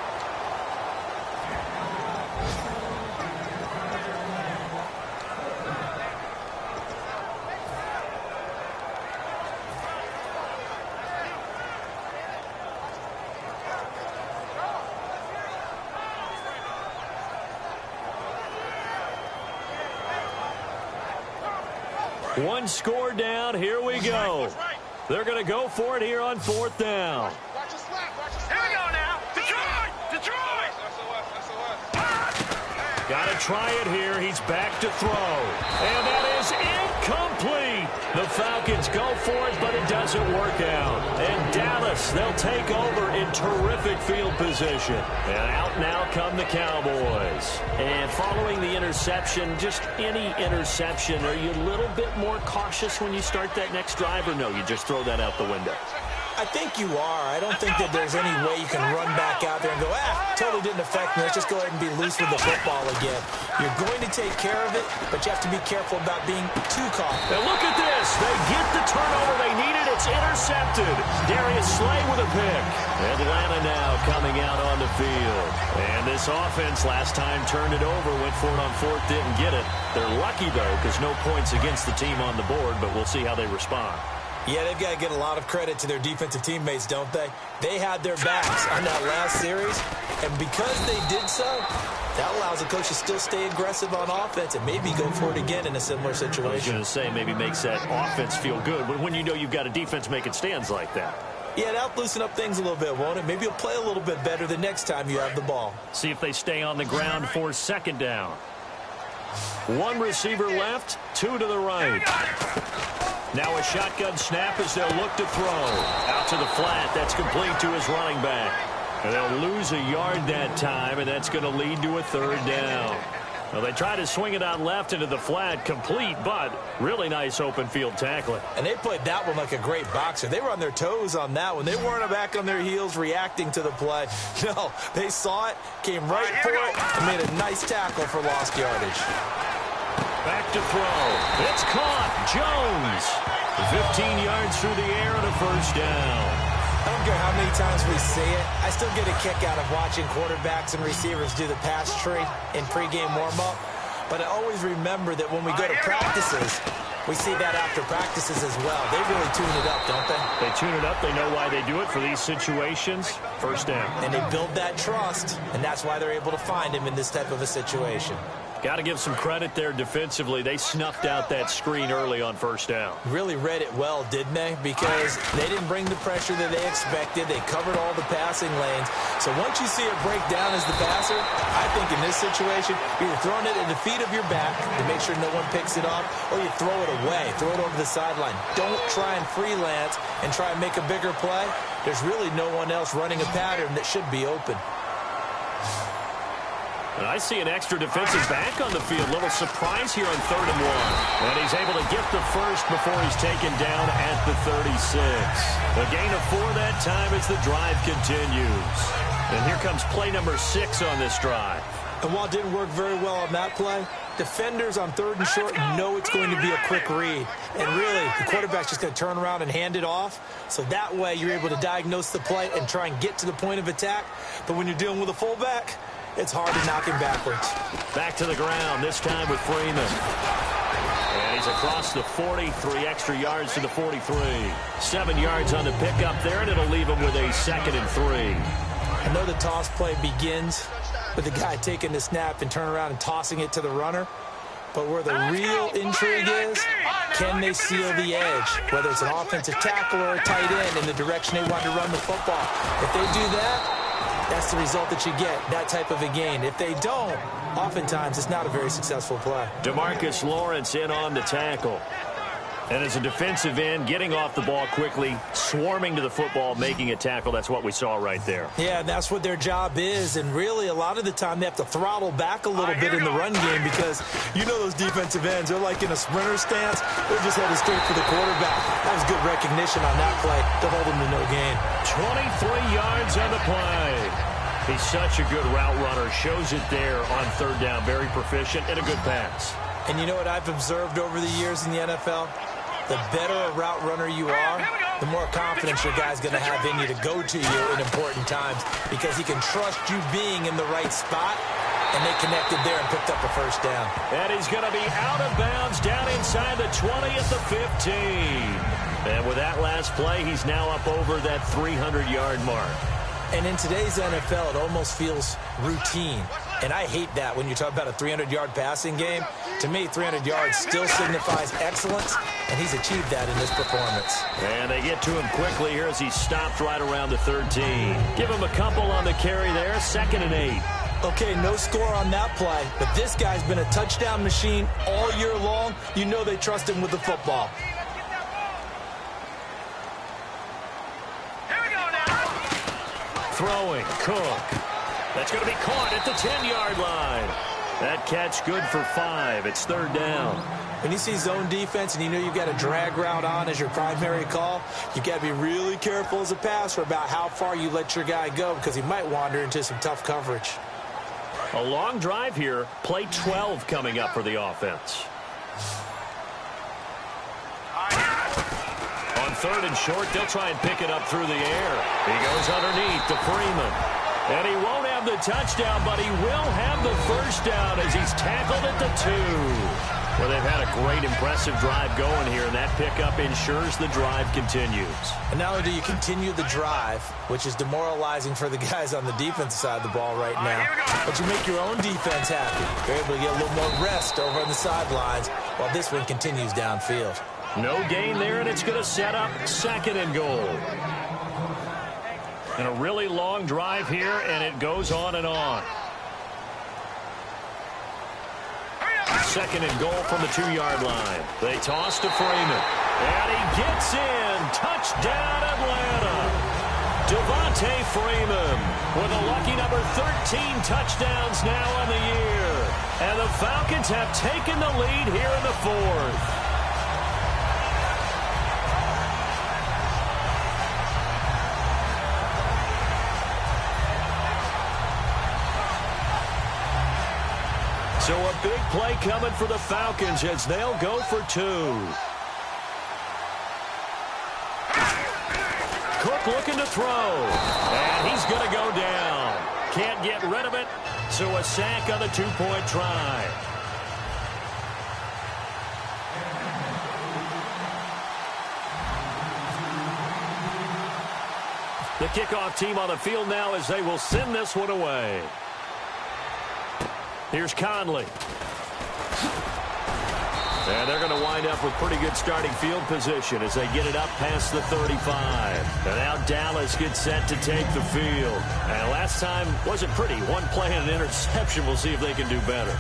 One score down. Here we go. They're going to go for it here on 4th down. Here we go now. Detroit! Detroit! Got to try it here. He's back to throw. And that is incomplete. The Falcons go for it, but it doesn't work out. And Dallas, they'll take over in terrific field position. And out now come the Cowboys. And following the interception, just any interception, are you a little bit more cautious when you start that next drive, or no, you just throw that out the window? I think you are. I don't think that there's any way you can run back out there and go, totally didn't affect me. Let's just go ahead and be loose with the football again. You're going to take care of it, but you have to be careful about being too confident. And look at this. They get the turnover they needed. It's intercepted. Darius Slay with a pick. Atlanta now coming out on the field. And this offense last time turned it over, went for it on 4th, didn't get it. They're lucky, though, because no points against the team on the board, but we'll see how they respond. Yeah, they've got to get a lot of credit to their defensive teammates, don't they? They had their backs on that last series, and because they did so, that allows the coach to still stay aggressive on offense and maybe go for it again in a similar situation. I was going to say, maybe makes that offense feel good, but when you know you've got a defense making stands like that. Yeah, that'll loosen up things a little bit, won't it? Maybe you'll play a little bit better the next time you have the ball. See if they stay on the ground for 2nd down. One receiver left, 2 to the right. Now a shotgun snap as they'll look to throw. Out to the flat. That's complete to his running back. And they'll lose a yard that time, and that's going to lead to a 3rd down. Well, they try to swing it out left into the flat, complete, but really nice open field tackling. And they played that one like a great boxer. They were on their toes on that one. They weren't back on their heels reacting to the play. No, they saw it, came right for it, and made a nice tackle for lost yardage. Back to throw. It's caught. Jones. 15 yards through the air and a 1st down. I don't care how many times we see it. I still get a kick out of watching quarterbacks and receivers do the pass tree in pregame warm-up. But I always remember that when we go to practices, we see that after practices as well. They really tune it up, don't they? They tune it up. They know why they do it for these situations. 1st down. And they build that trust, and that's why they're able to find him in this type of a situation. Got to give some credit there defensively. They snuffed out that screen early on 1st down. Really read it well, didn't they? Because they didn't bring the pressure that they expected. They covered all the passing lanes. So once you see it break down as the passer, I think in this situation, you're throwing it at the feet of your back to make sure no one picks it off, or you throw it away, throw it over the sideline. Don't try and freelance and try and make a bigger play. There's really no one else running a pattern that should be open. And I see an extra defensive back on the field. Little surprise here on 3rd and 1. And he's able to get the first before he's taken down at the 36. A gain of 4 that time as the drive continues. And here comes play number 6 on this drive. And while it didn't work very well on that play, defenders on 3rd and short know it's going to be a quick read. And really, the quarterback's just going to turn around and hand it off. So that way, you're able to diagnose the play and try and get to the point of attack. But when you're dealing with a fullback, it's hard to knock him backwards. Back to the ground, this time with Freeman. And he's across the 40, 3 extra yards to the 43. 7 yards on the pickup there, and it'll leave him with a 2nd and 3. I know the toss play begins with the guy taking the snap and turning around and tossing it to the runner. But where the real intrigue is, can they seal the edge? Whether it's an offensive tackle or a tight end in the direction they want to run the football. If they do that, that's the result that you get, that type of a gain. If they don't, oftentimes it's not a very successful play. DeMarcus Lawrence in on the tackle. And as a defensive end, getting off the ball quickly, swarming to the football, making a tackle, that's what we saw right there. Yeah, and that's what their job is. And really, a lot of the time, they have to throttle back a little bit in the run game because you know those defensive ends, they're like in a sprinter stance. They're just headed straight for the quarterback. That was good recognition on that play to hold them to no gain. 23 yards on the play. He's such a good route runner. Shows it there on 3rd down. Very proficient and a good pass. And you know what I've observed over the years in the NFL? The better a route runner you are, the more confidence your guy's going to have in you to go to you in important times because he can trust you being in the right spot, and they connected there and picked up a first down. And he's going to be out of bounds down inside the 20 at the 15. And with that last play, he's now up over that 300-yard mark. And in today's NFL, it almost feels routine. And I hate that when you talk about a 300-yard passing game. To me, 300 yards still signifies excellence, and he's achieved that in this performance. And they get to him quickly here as he stopped right around the 13. Give him a couple on the carry there, 2nd and 8. Okay, no score on that play, but this guy's been a touchdown machine all year long. You know they trust him with the football. Here we go now. Throwing, Cook. That's going to be caught at the 10-yard line. That catch good for 5. It's 3rd down. When you see zone defense and you know you've got a drag route on as your primary call, you've got to be really careful as a passer about how far you let your guy go because he might wander into some tough coverage. A long drive here. Play 12 coming up for the offense. On 3rd and short, they'll try and pick it up through the air. He goes underneath to Freeman. And he won't have the touchdown, but he will have the first down as he's tackled at the 2. Well, they've had a great, impressive drive going here, and that pickup ensures the drive continues. And not only do you continue the drive, which is demoralizing for the guys on the defensive side of the ball right now, but you make your own defense happy. You're able to get a little more rest over on the sidelines while this one continues downfield. No gain there, and it's going to set up 2nd and goal. And a really long drive here, and it goes on and on. 2nd and goal from the 2-yard line. They toss to Freeman. And he gets in. Touchdown, Atlanta. Devontae Freeman with a lucky number 13 touchdowns now on the year. And the Falcons have taken the lead here in the 4th. So a big play coming for the Falcons as they'll go for 2. Cook looking to throw. And he's going to go down. Can't get rid of it. So a sack on the 2-point try. The kickoff team on the field now as they will send this one away. Here's Conley. And they're going to wind up with pretty good starting field position as they get it up past the 35. And now Dallas gets set to take the field. And last time wasn't pretty. One play and an interception. We'll see if they can do better.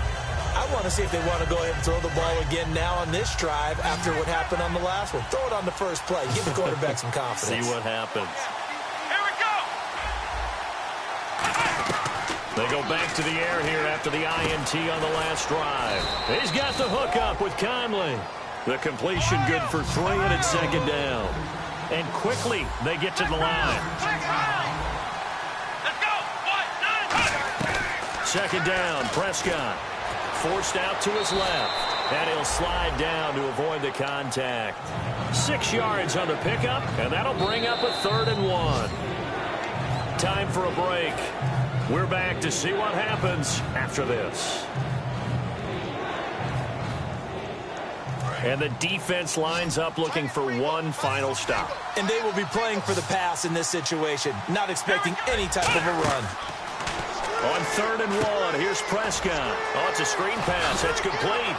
I want to see if they want to go ahead and throw the ball again now on this drive after what happened on the last one. Throw it on the first play. Give the quarterback some confidence. See what happens. Here we go. They go back to the air here after the INT on the last drive. He's got the hook up with Conley. The completion good for 3, and it's 2nd down. And quickly they get to the line. Let's go. 2nd down, Prescott. Forced out to his left. And he'll slide down to avoid the contact. 6 yards on the pickup, and that'll bring up a 3rd and 1. Time for a break. We're back to see what happens after this. And the defense lines up looking for one final stop. And they will be playing for the pass in this situation, not expecting any type of a run. On 3rd and 1, here's Prescott. Oh, it's a screen pass. That's complete.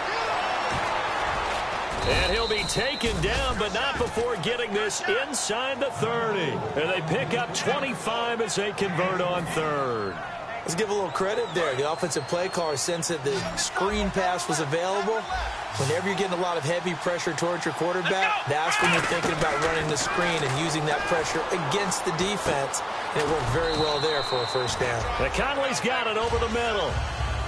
And he'll be taken down, but not before getting this inside the 30. And they pick up 25 as they convert on 3rd. Let's give a little credit there. The offensive play caller sensed that the screen pass was available. Whenever you're getting a lot of heavy pressure towards your quarterback, that's when you're thinking about running the screen and using that pressure against the defense. And it worked very well there for a first down. And Conley's got it over the middle.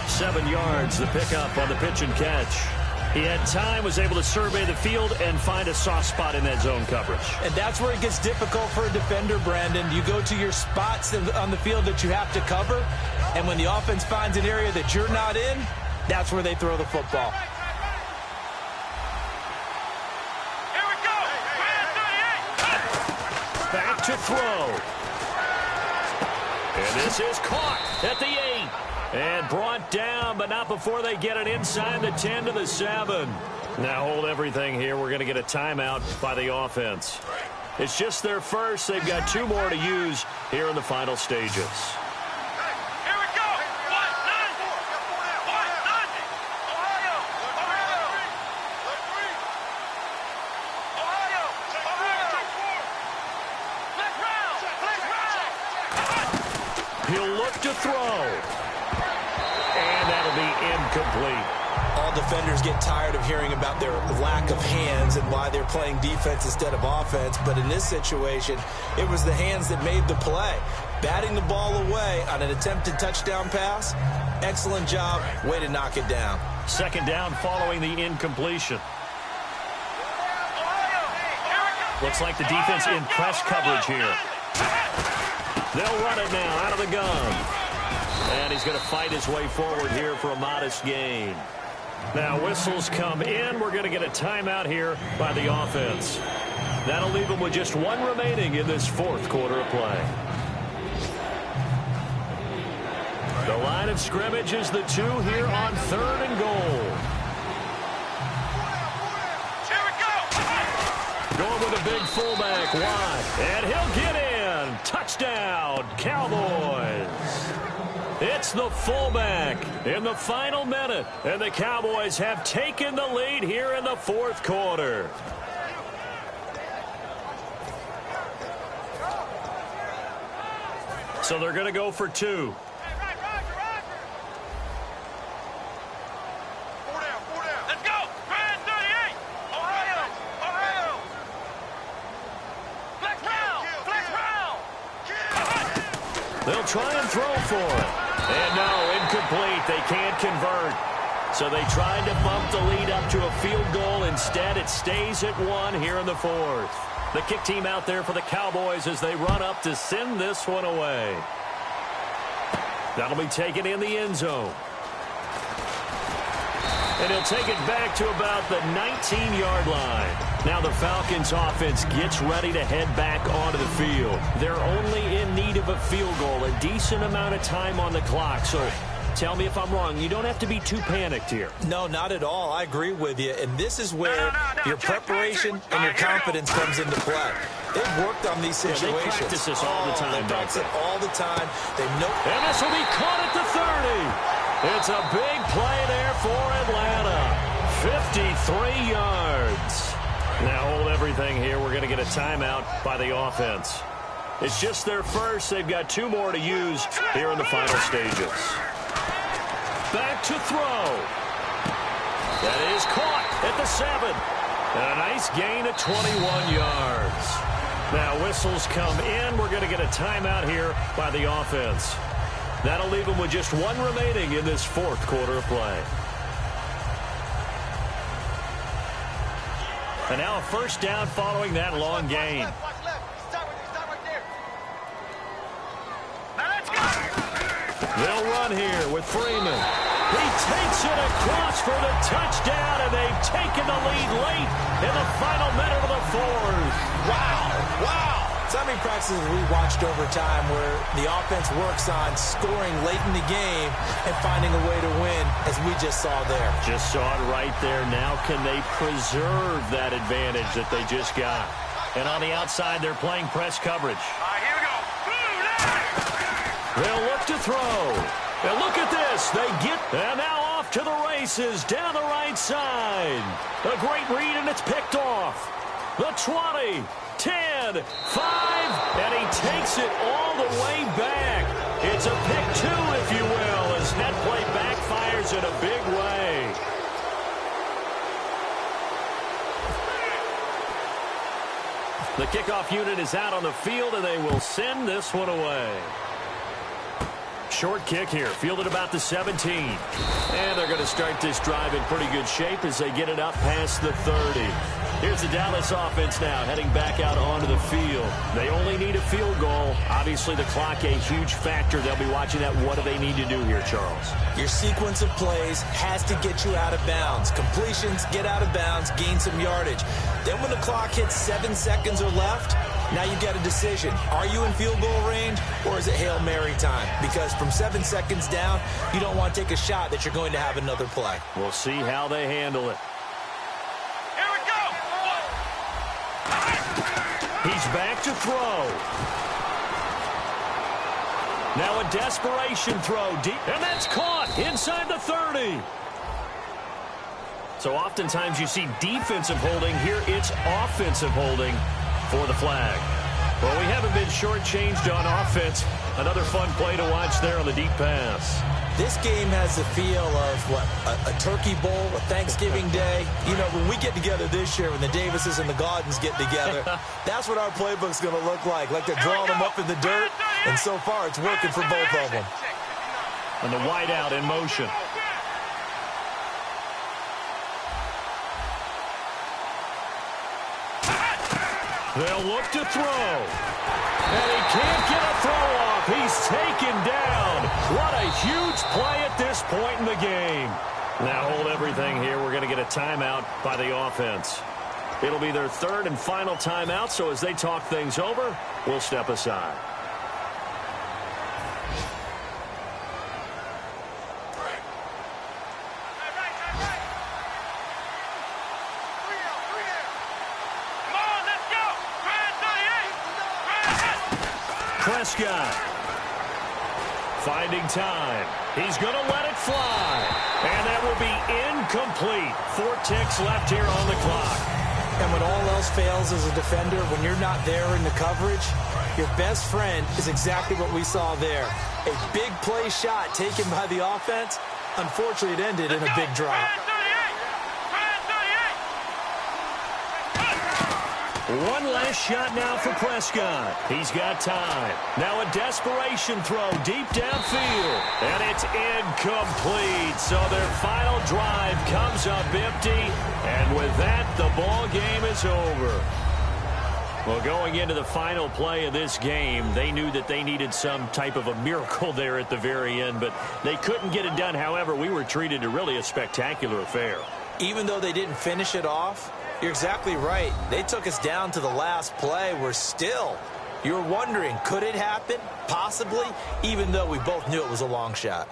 7 yards, the pickup on the pitch and catch. He had time, was able to survey the field and find a soft spot in that zone coverage. And that's where it gets difficult for a defender, Brandon. You go to your spots on the field that you have to cover, and when the offense finds an area that you're not in, that's where they throw the football. Here we go. to throw. And this is caught at the 8. And brought down, but not before they get it inside the 10 to the 7. Now hold everything here. We're going to get a timeout by the offense. It's just their first. They've got 2 more to use here in the final stages. Here we go. 1-9. 1-9. Ohio. He'll look to throw. And that'll be incomplete. All defenders get tired of hearing about their lack of hands and why they're playing defense instead of offense. But in this situation, it was the hands that made the play. Batting the ball away on an attempted touchdown pass. Excellent job. Way to knock it down. Second down following the incompletion. Looks like the defense in press coverage here. They'll run it now out of the gun. And he's going to fight his way forward here for a modest gain. Now whistles come in. We're going to get a timeout here by the offense. That'll leave them with just 1 remaining in this 4th quarter of play. The line of scrimmage is the 2 here on 3rd and goal. Here we go. Going with a big fullback wide. And he'll get in. Touchdown, Cowboys. It's the fullback in the final minute. And the Cowboys have taken the lead here in the 4th quarter. So they're going to go for 2. Let's go. Grand 38. Ohio. Flex round. They'll try and throw for it. And no, incomplete. They can't convert. So they tried to bump the lead up to a field goal. Instead, it stays at 1 here in the 4th. The kick team out there for the Cowboys as they run up to send this one away. That'll be taken in the end zone. And he'll take it back to about the 19-yard line. Now the Falcons offense gets ready to head back onto the field. They're only in need of a field goal, a decent amount of time on the clock. So tell me if I'm wrong. You don't have to be too panicked here. No, not at all. I agree with you. And this is where your preparation and your confidence comes into play. They've worked on these situations. They practice this all the time. They practice it all the time. They know. And this will be caught at the 30. It's a big play there for Atlanta. 53 yards. Now hold everything here. We're going to get a timeout by the offense. It's just their first. They've got 2 more to use here in the final stages. Back to throw. That is caught at the 7. And a nice gain of 21 yards. Now whistles come in. We're going to get a timeout here by the offense. That'll leave them with just 1 remaining in this 4th quarter of play. And now a first down following that long gain. They'll run here with Freeman. He takes it across for the touchdown, and they've taken the lead late in the final minute of the 4th. Wow. So many practices we watched over time where the offense works on scoring late in the game and finding a way to win, as we just saw there. Just saw it right there. Now can they preserve that advantage that they just got? And on the outside, they're playing press coverage. All right, here we go. They'll look to throw. And look at this. They get, and now off to the races down the right side. A great read, and it's picked off. The 20, 10, 5, and he takes it all the way back. It's a pick 2, if you will, as that play backfires in a big way. The kickoff unit is out on the field, and they will send this one away. Short kick here, fielded about the 17. And they're going to start this drive in pretty good shape as they get it up past the 30. Here's the Dallas offense now, heading back out onto the field. They only need a field goal. Obviously, the clock a huge factor. They'll be watching that. What do they need to do here, Charles? Your sequence of plays has to get you out of bounds. Completions, get out of bounds, gain some yardage. Then when the clock hits 7 seconds or left, Now you've got a decision. Are you in field goal range, or is it Hail Mary time? Because from 7 seconds down, you don't want to take a shot that you're going to have another play. We'll see how they handle it. Here we go. He's back to throw. Now a desperation throw deep, and that's caught inside the 30. So oftentimes you see defensive holding. Here it's offensive holding for the flag. Well, we haven't been shortchanged on offense. Another fun play to watch there on the deep pass. This game has the feel of, a turkey bowl, a Thanksgiving day. You know, when we get together this year, when the Davises and the Gaudens get together, that's what our playbook's going to look like. Like they're drawing them up in the dirt, and so far it's working for both of them. And the wideout in motion. They'll look to throw. And he can't get a throw off. He's taken down. What a huge play at this point in the game. Now hold everything here. We're going to get a timeout by the offense. It'll be their third and final timeout, so as they talk things over, we'll step aside. Prescott finding time. He's going to let it fly. And that will be incomplete. 4 ticks left here on the clock. And when all else fails as a defender, when you're not there in the coverage, your best friend is exactly what we saw there. A big play shot taken by the offense. Unfortunately, it ended in a big drop. One last shot now for Prescott. He's got time. Now a desperation throw deep downfield. And it's incomplete. So their final drive comes up empty. And with that, the ball game is over. Well, going into the final play of this game, they knew that they needed some type of a miracle there at the very end, but they couldn't get it done. However, we were treated to really a spectacular affair. Even though they didn't finish it off, you're exactly right. They took us down to the last play. We're still, you're wondering, could it happen? Possibly, even though we both knew it was a long shot.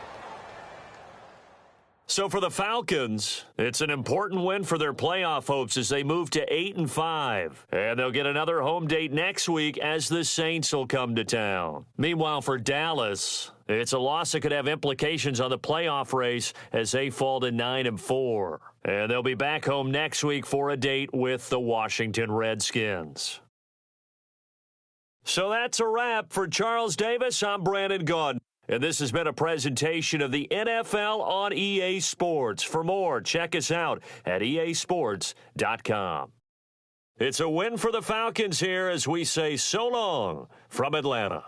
So for the Falcons, it's an important win for their playoff hopes as they move to 8-5. And they'll get another home date next week as the Saints will come to town. Meanwhile, for Dallas, it's a loss that could have implications on the playoff race as they fall to 9-4. And they'll be back home next week for a date with the Washington Redskins. So that's a wrap. For Charles Davis, I'm Brandon Gaudin. And this has been a presentation of the NFL on EA Sports. For more, check us out at easports.com. It's a win for the Falcons here as we say so long from Atlanta.